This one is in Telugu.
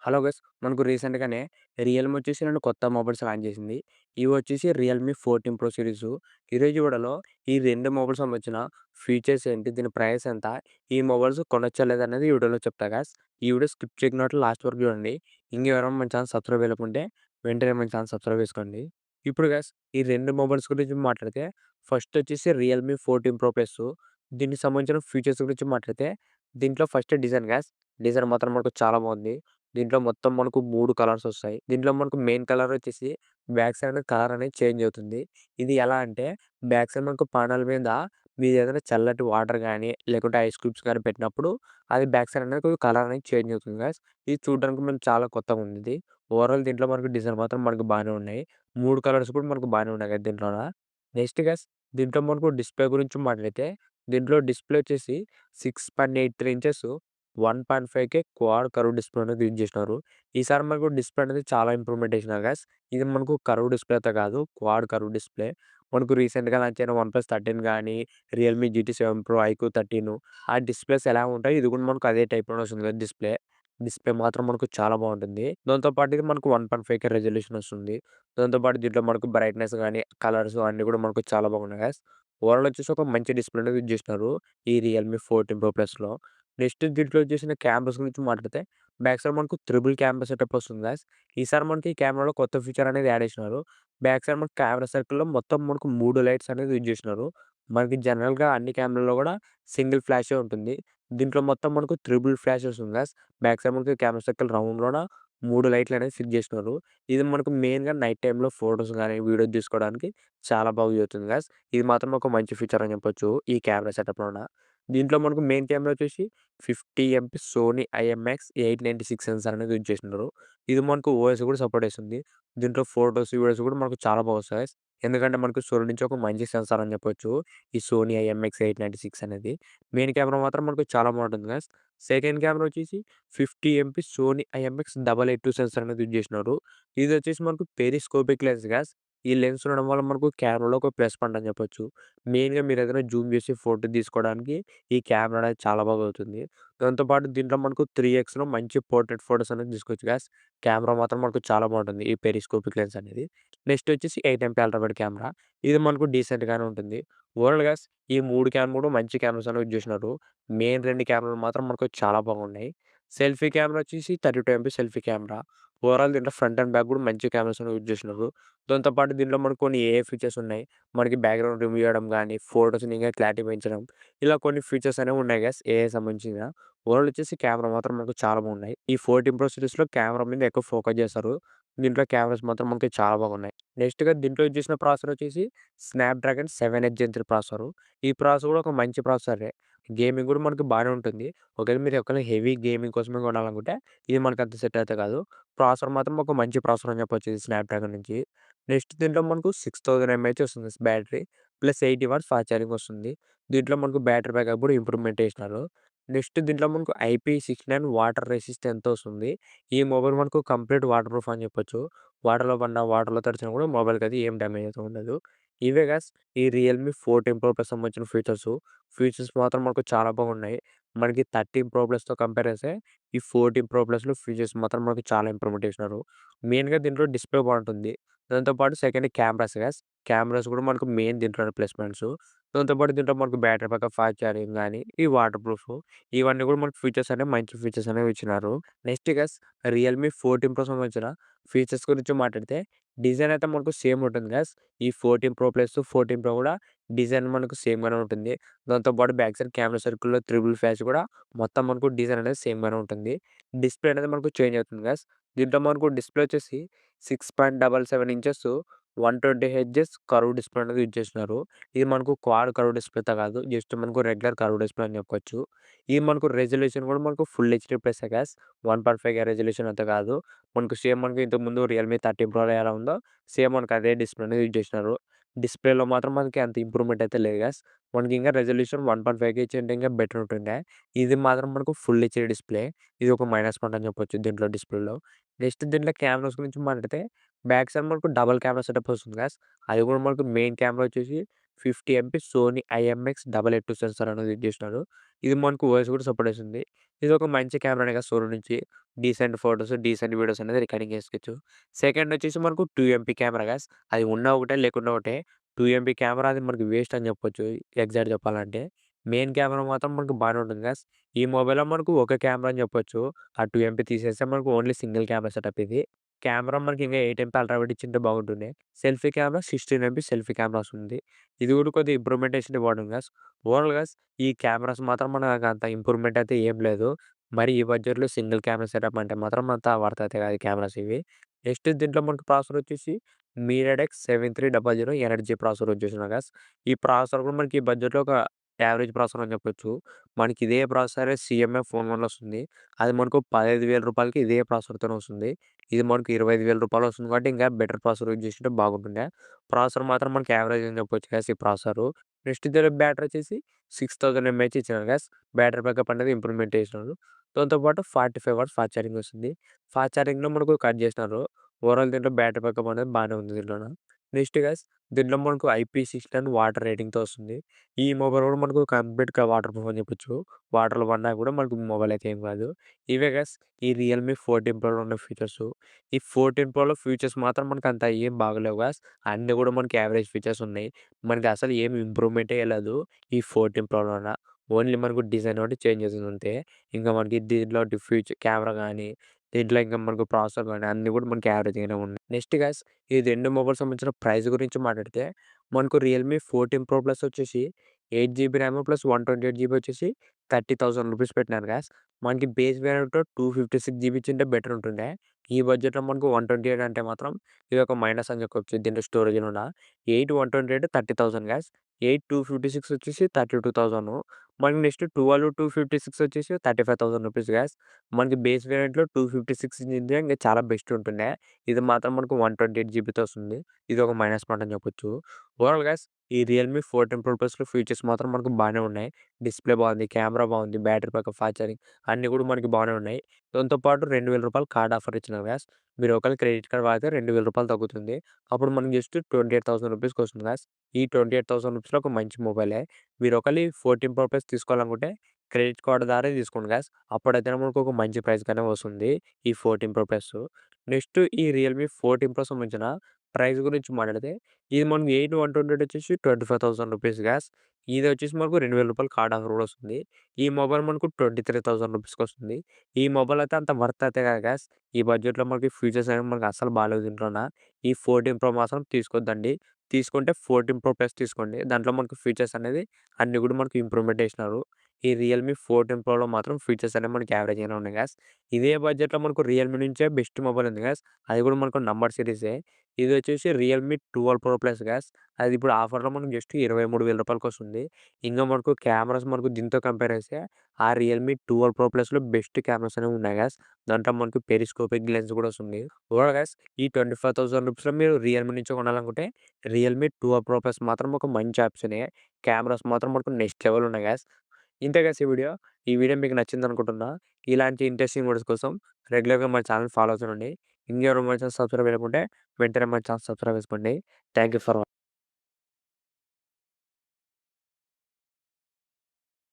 హలో గైస్ మనకు రీసెంట్‌గానే రియల్‌మి వచ్చేసి 2 కొత్త మొబైల్స్ లాంచ్ చేసింది. ఇవి వచ్చేసి రియల్‌మి 14 ప్రో సిరీస్. ఈరోజు వీడియోలో ఈ 2 మొబైల్స్ సంబంధించిన ఫీచర్స్ ఏంటి? దీని ప్రైస్ ఎంత? ఈ మొబైల్స్ కొనొచ్చా లేదా అనేది ఈ వీడియోలో చెప్తా గైస్. ఈ వీడియో స్కిప్ చేయకున్నట్లు లాస్ట్ వరకు చూడండి. ఇంకెవరైనా మన ఛానల్ సబ్స్క్రైబ్ చేయలేకుంటే వెంటనే మన ఛానల్ సబ్స్క్రైబ్ చేసుకోండి. ఇప్పుడు గైస్ ఈ 2 మొబైల్స్ గురించి మాట్లాడితే ఫస్ట్ వచ్చేసి రియల్‌మి 14 ప్రో ప్లస్. దీనికి సంబంధించిన ఫీచర్స్ గురించి మాట్లాడితే దీంట్లో ఫస్ట్ డిజైన్ గైస్. డిజైన్ మాత్రం మనకు చాలా బాగుంది. దీంట్లో మొత్తం మనకు 3 కలర్స్ ఒస్తాయి. దీంట్లో మనకు మెయిన్ కలర్ వచ్చేసి బ్యాక్ సైడ్ కలర్ అనేది చేంజ్ అవుతుంది. ఇది ఎలా అంటే బ్యాక్ సైడ్ మనకు పానెల్ మీద మీరేదైనా చల్లటి వాటర్ గాని, లేకుంటే ఐస్ క్యూబ్స్ గాని పెట్టినప్పుడు అది బ్యాక్ సైడ్ అనేది కలర్ అనేది చేంజ్ అవుతుంది గైస్. ఇది చూడడానికి మనకు చాలా కొత్తగుందిది. ఓవరాల్ దీంట్లో మనకు డిజైన్ మాత్రం మనకు బానే ఉన్నాయి. 3 కలర్స్ కూడా మనకు బానే ఉన్నాయి గైస్ దీంట్లోన. నెక్స్ట్ గైస్ దీంట్లో మనకు డిస్‌ప్లే గురించి మాట్లాడితే దీంట్లో డిస్‌ప్లే వచ్చేసి 6.83 inches 1.5K quad curve display అనేది యూజ్ చేసినారు. ఈసారి మనకు డిస్‌ప్లే అనేది చాలా ఇంప్రూవ్‌మెంట్ చేసినారు గైస్. ఇది మనకు కర్వ్ డిస్‌ప్లే అయితే కాదు. Quad curve display. మనకు రీసెంట్‌గా లాంచ్ అయిన వన్‌ప్లస్ 13 గాని, రియల్‌మి జీటీ 7 ప్రో, ఐక్యూ 13 ఆ డిస్‌ప్లేస్ ఎలా ఉంటాయి ఇది కూడా మనకు అదే టైప్‌లోనే వస్తుంది కదా డిస్‌ప్లే. డిస్‌ప్లే మాత్రం మనకు చాలా బావుంటుంది. దాంతో పాటు ఇది మనకు 1.5K రిజల్యూషన్ వస్తుంది. దాంతో పాటు దీంట్లో మనకు బ్రైట్‌నెస్ గాని, కలర్స్ అన్నీ కూడా మనకు చాలా బాగున్నాయి గైస్. ఓవరాల్ వచ్చేసి ఒక మంచి డిస్‌ప్లే అనేది యూజ్ చేసినారు. ఈ రియల్‌మి 14 ప్రో ప్లస్‌లో. నెక్స్ట్ దీంట్లో వచ్చేసిన కెమెరాస్ గురించి మాట్లాడితే బ్యాక్ సైడ్ మనకు త్రిబుల్ కెమెరా సెటప్ వస్తుంది గాయ్స్. ఈసారి మనకి ఈ కెమెరాలో కొత్త ఫీచర్ అనేది యాడ్ చేసినారు. బ్యాక్ సైడ్ మనకు కెమెరా సర్కిల్‌లో మొత్తం మనకు 3 లైట్స్ అనేది యూజ్ చేసినారు. మనకి జనరల్‌గా అన్ని కెమెరాల్లో కూడా సింగిల్ ఫ్లాషే ఉంటుంది. దీంట్లో మొత్తం మనకు త్రిబుల్ ఫ్లాష్ వస్తుంది గాయ్స్. బ్యాక్ సైడ్ మనకి కెమెరా సర్కిల్ రౌండ్‌లోన 3 లైట్లు అనేది ఫిక్స్ చేసినారు. ఇది మనకు మెయిన్‌గా నైట్ టైమ్‌లో ఫోటోస్ గాని, వీడియోస్ తీసుకోవడానికి చాలా బాగా యూజ్ అవుతుంది గాయ్స్. ఇది మాత్రం ఒక మంచి ఫీచర్ అని చెప్పొచ్చు ఈ కెమెరా సెటప్‌లోన. దీంట్లో మనకు మెయిన్ కెమెరా వచ్చేసి 50 ఎంపీ సోనీ ఐఎంఎక్స్ 896 సెన్సార్ అనేది యూజ్ చేసినారు. ఇది మనకు ఓఎస్ కూడా సపోర్ట్ చేస్తుంది. దీంట్లో ఫోటోస్, వీడియోస్ కూడా మనకు చాలా బాగా వస్తాయి. ఎందుకంటే మనకు సోనీ నుంచి ఒక మంచి సెన్సార్ అని చెప్పొచ్చు. ఈ సోనీ ఐఎంఎక్స్ 896 అనేది. మెయిన్ కెమెరా మాత్రం మనకు చాలా బాగుంటుంది గైస్. సెకండ్ కెమెరా వచ్చేసి 50 ఎంపీ సోనీ ఐఎంఎక్స్ 882 సెన్సార్ అనేది యూజ్ చేసినారు. ఇది వచ్చేసి మనకు పెరిస్కోపిక్ లెన్స్ గైస్. ఈ లెన్స్ ఉండడం వల్ల మనకు కెమెరాలో ఒక ప్లస్ పాయింట్ అని చెప్పొచ్చు. మెయిన్‌గా మీరు ఏదైనా జూమ్ చేసి ఫోటో తీసుకోవడానికి ఈ కెమెరా అనేది చాలా బాగా అవుతుంది. దాంతో పాటు దీంట్లో మనకు 3 మంచి పోర్ట్రేట్ ఫోటోస్ అనేది తీసుకోవచ్చు గాయ్స్. కెమెరా మాత్రం మనకు చాలా బాగుంటుంది. ఈ పెరిస్కోపిక్ లెన్స్ అనేది. నెక్స్ట్ వచ్చేసి 8 ఎంపీ అల్ట్రా వైడ్ కెమెరా. ఇది మనకు డీసెంట్‌గానే ఉంటుంది. ఓవరాల్ గాయ్స్ ఈ 3 కెమెరా కూడా మంచి కెమెరాస్ అనేవి యూజ్ చేసినారు. మెయిన్ 2 కెమెరాలు మాత్రం మనకు చాలా బాగున్నాయి. సెల్ఫీ కెమెరా వచ్చేసి 32 ఎంపీ సెల్ఫీ కెమెరా. ఓవరాల్ దీంట్లో ఫ్రంట్ అండ్ బ్యాక్ కూడా మంచి కెమెరాస్ అనేవి యూజ్ చేసినారు. దాంతో పాటు దీంట్లో మనకు కొన్ని ఏఐ ఫీచర్స్ ఉన్నాయి. మనకి బ్యాక్‌గ్రౌండ్ రిమూవ్ చేయడం గాని, ఫోటోస్‌ని ఇంకా క్లారిటీ పెంచడం ఇలా కొన్ని ఫీచర్స్ అనేవి ఉన్నాయి గైస్ ఏఐ సంబంధించిన. ఓవరాల్ వచ్చేసి కెమెరా మాత్రం మనకు చాలా బాగున్నాయి. ఈ 14 ప్రో సిరీస్‌లో కెమెరా మీద ఎక్కువ ఫోకస్ చేస్తారు. దీంట్లో కెమెరాస్ మాత్రం మనకి చాలా బాగున్నాయి. నెక్స్ట్‌గా దీంట్లో యూజ్ చేసిన ప్రాసెసర్ వచ్చేసి స్నాప్‌డ్రాగన్ 7 ఎడ్జ్ జెన్ 3 ప్రాసెసర్. ఈ ప్రాసెసర్ కూడా ఒక మంచి ప్రాసెసరే. గేమింగ్ కూడా మనకు బానే ఉంటుంది. ఒకవేళ మీరు ఒకవేళ హెవీ గేమింగ్ కోసమే కొనాలనుకుంటే ఇది మనకు అంత సెట్ అయితే కాదు. ప్రాసెసర్ మాత్రం ఒక మంచి ప్రాసెసర్ అని చెప్పొచ్చు ఇది స్నాప్‌డ్రాగన్ నుంచి. నెక్స్ట్ దీంట్లో మనకు 6000 ఎంఏహెచ్ వస్తుంది battery. Plus 80 watts fast charging వస్తుంది. దీంట్లో మనకు బ్యాటరీ బ్యాకప్ కూడా ఇంప్రూవ్‌మెంట్ చేసినారు. నెక్స్ట్ దీంట్లో మనకు IP69 వాటర్ రెసిస్టెంట్ వస్తుంది. ఈ మొబైల్ మనకు కంప్లీట్ వాటర్ ప్రూఫ్ అని చెప్పొచ్చు. వాటర్‌లో పడినా, వాటర్‌లో తడిచినా కూడా మొబైల్‌కది ఏం డ్యామేజ్ అయితే ఉండదు. ఇవే గాయ్స్ ఈ రియల్‌మి 14 ప్రో ప్లస్ సంబంధించిన ఫీచర్స్. ఫీచర్స్ మాత్రం మనకు చాలా బాగున్నాయి. మనకి 13 ప్రో ప్లస్‌తో కంపేర్ చేస్తే ఈ 14 ప్రో ప్లస్‌లో ఫీచర్స్ మాత్రం మనకు చాలా ఇంప్రూవ్‌మెంట్ చేసినారు. మెయిన్‌గా దీంట్లో డిస్‌ప్లే బాగుంటుంది. దాంతో పాటు సెకండ్ కెమెరాస్ గాయ్స్. కెమెరాస్ కూడా మనకు మెయిన్ దీంట్లోనే ప్లస్ పాయింట్స్. దాంతో పాటు దీంట్లో మనకు బ్యాటరీ బ్యాకప్, ఫాస్ట్ ఛార్జింగ్ గాని, ఈ వాటర్ ప్రూఫ్ ఇవన్నీ కూడా మనకు ఫీచర్స్ అనేవి మంచి ఫీచర్స్ అనేవి ఇచ్చినారు. నెక్స్ట్ గైస్ రియల్‌మి 14 ప్రో సంబంధించిన ఫీచర్స్ గురించి మాట్లాడితే డిజైన్ అయితే మనకు సేమ్ ఉంటుంది గైస్. ఈ 14 ప్రో ప్లస్, 14 ప్రో కూడా డిజైన్ మనకు సేమ్‌గానే ఉంటుంది. దాంతో పాటు బ్యాక్ సైడ్ కెమెరా సర్కిల్‌లో త్రిబుల్ ఫ్లాష్ కూడా మొత్తం మనకు డిజైన్ అనేది సేమ్‌గానే ఉంటుంది. డిస్‌ప్లే అనేది మనకు చేంజ్ అవుతుంది గైస్. దీంట్లో మనకు డిస్‌ప్లే వచ్చేసి 6.77 ఇంచెస్ 120 హెర్ట్జ్ కర్వ్ డిస్‌ప్లే అనేది యూజ్ చేసినారు. ఇది మనకు క్వాడ్ కర్వ్ డిస్‌ప్లేతో కాదు. జస్ట్ మనకు రెగ్యులర్ కర్వ్ డిస్‌ప్లే అని చెప్పొచ్చు. ఇది మనకు రెజల్యూషన్ కూడా మనకు ఫుల్ హెచ్‌డీ ప్లస్సే గైస్. 1.5K రెజల్యూషన్ అయితే కాదు. మనకు సేమ్ మనకు ఇంతకుముందు రియల్‌మి 13 ప్రోలో ఎలా ఉందో సేమ్ మనకు అదే డిస్‌ప్లే అనేది యూజ్ చేసినారు. డిస్‌ప్లేలో మాత్రం మనకి అంత ఇంప్రూవ్‌మెంట్ అయితే లేదు గైస్. మనకి ఇంకా రెజల్యూషన్ 1.5K ఇచ్చింటే ఇంకా బెటర్ ఉంటుండే. ఇది మాత్రం మనకు ఫుల్ హెచ్‌డీ డిస్‌ప్లే. ఇది ఒక మైనస్ పాయింట్ అని చెప్పొచ్చు దీంట్లో డిస్‌ప్లేలో. నెక్స్ట్ దీంట్లో కెమెరాస్ గురించి మాట్లాడితే బ్యాక్ సైడ్ మనకు డబుల్ కెమెరా సెటప్ వస్తుంది గైస్. అది కూడా మనకు మెయిన్ కెమెరా వచ్చేసి 50 ఎంపీ సోనీ ఐఎంఎక్స్ 882 సెన్సార్ అనేది యూజ్ చేసినారు. ఇది మనకు ఓఎస్ కూడా సపోర్ట్ చేస్తుంది. ఇదొక మంచి కెమెరానే కదా సోనీ నుంచి. డీసెంట్ ఫోటోస్, డీసెంట్ వీడియోస్ అనేది రికార్డింగ్ చేసుకోవచ్చు. సెకండ్ వచ్చేసి మనకు 2 ఎంపీ కెమెరా గాయ్స్. అది ఉన్నా ఒకటే, లేకున్నా ఒకటే. 2 ఎంపీ కెమెరా అది మనకు వేస్ట్ అని చెప్పొచ్చు ఎగ్జాక్ట్ చెప్పాలంటే. మెయిన్ కెమెరా మాత్రం మనకు బానే ఉంటుంది గాయ్స్. ఈ మొబైల్‌లో మనకు ఒక కెమెరా అని చెప్పొచ్చు. ఆ 2 ఎంపీ తీసేస్తే మనకు ఓన్లీ సింగిల్ కెమెరా సెటప్ ఇది. కెమెరా మనకి ఇంకా 8 ఎంపీ అల్ట్రా వైడ్ ఇచ్చింటే బాగుంటుండే. Selfie camera 16 MP selfie camera వస్తుంది. ఇది కూడా కొద్దిగా ఇంప్రూవ్‌మెంటేషన్ ఇంపార్టెంట్ గాయ్స్. ఓవరాల్ గాయ్స్ ఈ కెమెరాస్ మాత్రం మనకంత ఇంప్రూవ్‌మెంట్ అయితే ఏం లేదు. మరి ఈ బడ్జెట్‌లో సింగిల్ కెమెరా సెటప్ అంటే మాత్రం అంత వర్త్ అయితే కాదు కెమెరాస్ ఇవి. నెక్స్ట్ దీంట్లో మనకు ప్రాసెసర్ వచ్చేసి మీడియాటెక్ 7300 ఎనర్జీ ప్రాసెసర్ యూజ్ చేస్తున్నాం గాయ్స్. ఈ ప్రాసెసర్ కూడా మనకి ఈ బడ్జెట్‌లో ఒక యావరేజ్ ప్రాసెసర్ అని చెప్పొచ్చు. మనకి ఇదే ప్రాసెసరే సీఎంఎఫ్ ఫోన్ వన్‌లో వస్తుంది. అది మనకు రూ. 15,000కి ఇదే ప్రాసెసర్‌తోనే వస్తుంది. ఇది మనకు రూ. 25,000 వస్తుంది కాబట్టి ఇంకా బెటర్ ప్రాసెసర్ యూజ్ చేసుంటే బాగుంటుండే. ప్రాసెసర్ మాత్రం మనకి యావరేజ్ అని చెప్పొచ్చు గాయ్స్ ఈ ప్రాసెసరు. నెక్స్ట్ దీని బ్యాటరీ వచ్చేసి 6000 ఎంఏహెచ్ ఇచ్చినారు గాయ్స్. బ్యాటరీ బ్యాకప్ అనేది ఇంప్రూవ్‌మెంట్ చేసినారు. దాంతో పాటు 45 వాట్స్ ఫాస్ట్ ఛార్జింగ్ వస్తుంది. ఫాస్ట్ ఛార్జింగ్‌లో మనకు కట్ చేసినారు. ఓవరాల్ దీంట్లో బ్యాటరీ బ్యాకప్ అనేది బానే ఉంది దీంట్లోన. నెక్స్ట్ గైస్ దీంట్లో మనకు IP69 వాటర్ రేటింగ్‌తో వస్తుంది. ఈ మొబైల్ కూడా మనకు కంప్లీట్‌గా వాటర్ ప్రూఫ్ అని చెప్పొచ్చు. వాటర్‌లో పడినా కూడా మనకు మొబైల్ అయితే ఏం కాదు. ఇవే గైస్ ఈ రియల్‌మీ 14 ప్రోలో ఉన్న ఫీచర్స్. ఈ 14 ప్రోలో ఫీచర్స్ మాత్రం మనకు అంత ఏం బాగలేవు గైస్. అన్నీ కూడా మనకి యావరేజ్ ఫీచర్స్ ఉన్నాయి. మనకి అసలు ఏమి ఇంప్రూవ్‌మెంటే లేదు ఈ 14 ప్రోలోన. ఓన్లీ మనకు డిజైన్ ఒకటి చేంజ్ చేసింది అంతే. ఇంకా మనకి దీంట్లో కెమెరా గాని, దీంట్లో ఇంకా మనకు ప్రాసెసర్ గాని అన్నీ కూడా మనకి యావరేజ్‌గానే ఉన్నాయి. నెక్స్ట్ గైస్ ఈ 2 మొబైల్స్ సంబంధించిన ప్రైస్ గురించి మాట్లాడితే మనకు రియల్‌మీ 14 ప్రో ప్లస్ వచ్చేసి 8 జీబీ ర్యామ్ ప్లస్ 128 జీబీ వచ్చేసి రూ. 30,000 పెట్టినారు గైస్. మనకి బేస్ వేరియంట్‌లో 256 జీబీ ఇచ్చింటే బెటర్ ఉంటుండే. ఈ బడ్జెట్‌లో మనకు 128 అంటే మాత్రం ఇదొక మైనస్ అని చెప్పొచ్చు. దీంట్లో స్టోరేజ్‌లోన 8 128 30,000 గైస్. 8 256 వచ్చేసి 32,000. మనకి నెక్స్ట్ 12 256 వచ్చేసి రూ. 35,000 గైస్. మనకి బేస్ వేరియంట్‌లో 256 ఇచ్చింటే ఇంకా చాలా బెస్ట్ ఉంటుండే. ఇది మాత్రం మనకు 128 జీబీతో వస్తుంది. ఇది ఒక మైనస్ పాయింట్ అని చెప్పొచ్చు. ఓవరాల్ గైస్ ఈ రియల్‌మీ 14 ప్రో ప్లస్‌లో ఫీచర్స్ మాత్రం మనకు బానే ఉన్నాయి. డిస్‌ప్లే బాగుంది, కెమెరా బాగుంది, బ్యాటరీ బ్యాకప్, ఫాస్ట్ ఛార్జింగ్ అన్నీ కూడా మనకి బానే ఉన్నాయి. దాంతో పాటు రూ. 2,000 కార్డ్ ఆఫర్ ఇచ్చినారు గైస్. మీరు ఒకవేళ క్రెడిట్ కార్డ్ వాడితే రూ. 2,000 తగ్గుతుంది. అప్పుడు మనకి జస్ట్ రూ. 28,000 వస్తుంది గైస్. ఈ రూ. 28,000లో ఒక మంచి మొబైలే. మీరు ఒకవేళ ఈ 14 ప్రో ప్లస్ తీసుకోవాలనుకుంటే క్రెడిట్ కార్డ్ ద్వారా తీసుకోండి గైస్. అప్పుడైతే మనకు ఒక మంచి ప్రైస్‌గానే వస్తుంది ఈ 14 ప్రో ప్లస్. నెక్స్ట్ ఈ రియల్‌మీ 14 ప్రో సంబంధించిన ప్రైస్ గురించి మాట్లాడితే ఇది మనకు 8 128 వచ్చేసి రూ. 25,000 గైస్. ఇది వచ్చేసి మనకు రూ. 2,000 కార్డ్ ఆఫర్ కూడా వస్తుంది. ఈ మొబైల్ మనకు రూ. 23,000కి వస్తుంది. ఈ మొబైల్ అయితే అంత వర్త్ అయితే కాదు గైస్. ఈ బడ్జెట్‌లో మనకి ఫీచర్స్ అనేవి మనకు అస్సలు బాలేవు దీంట్లోన. ఈ 14 ప్రో మాత్రం తీసుకోవద్దండి. తీసుకుంటే 14 ప్రో ప్లస్ తీసుకోండి. దాంట్లో మనకు ఫీచర్స్ అనేది అన్నీ కూడా మనకు ఇంప్రూవ్‌మెంట్ చేసినారు. ఈ రియల్‌మీ 14 ప్రోలో మాత్రం ఫీచర్స్ అనేవి మనకి యావరేజ్‌గానే ఉన్నాయి గైస్. ఇదే బడ్జెట్‌లో మనకు రియల్‌మీ నుంచే బెస్ట్ మొబైల్ ఉంది గైస్. అది కూడా మనకు నంబర్ సీరీసే. ఇది వచ్చేసి రియల్‌మీ 12 ప్రో ప్లస్ గైస్. అది ఇప్పుడు ఆఫర్‌లో మనకు జస్ట్ రూ. 23,000 వస్తుంది. ఇంగా మనకు కెమెరాస్ మనకు దీంతో కంపేర్ చేస్తే ఆ రియల్‌మీ 12 ప్రో ప్లస్‌లో బెస్ట్ కెమెరాస్ అనేవి ఉన్నాయి గైస్. దాంట్లో మనకు పెరిస్కోపిక్ లెన్స్ కూడా వస్తుంది. ఓవరాల్ గైస్ ఈ రూ. 25,000లో మీరు రియల్‌మీ నుంచి కొనాలనుకుంటే రియల్‌మీ 12 ప్రో ప్లస్ మాత్రం ఒక మంచి ఆప్షనే. కెమెరాస్ మాత్రం మనకు నెక్స్ట్ లెవెల్ ఉన్నాయి గైస్. ఇంతే గైస్ ఈ వీడియో. ఈ వీడియో మీకు నచ్చిందనుకుంటున్నా. ఇలాంటి ఇంట్రెస్టింగ్ వీడియోస్ కోసం రెగ్యులర్‌గా మన ఛానెల్ ఫాలో అవుతుండండి. ఇంకెవరైనా మన ఛానెల్ సబ్స్క్రైబ్ చేయకుంటే వెంటనే మన ఛానెల్ సబ్స్క్రైబ్ చేసుకోండి. Thank you for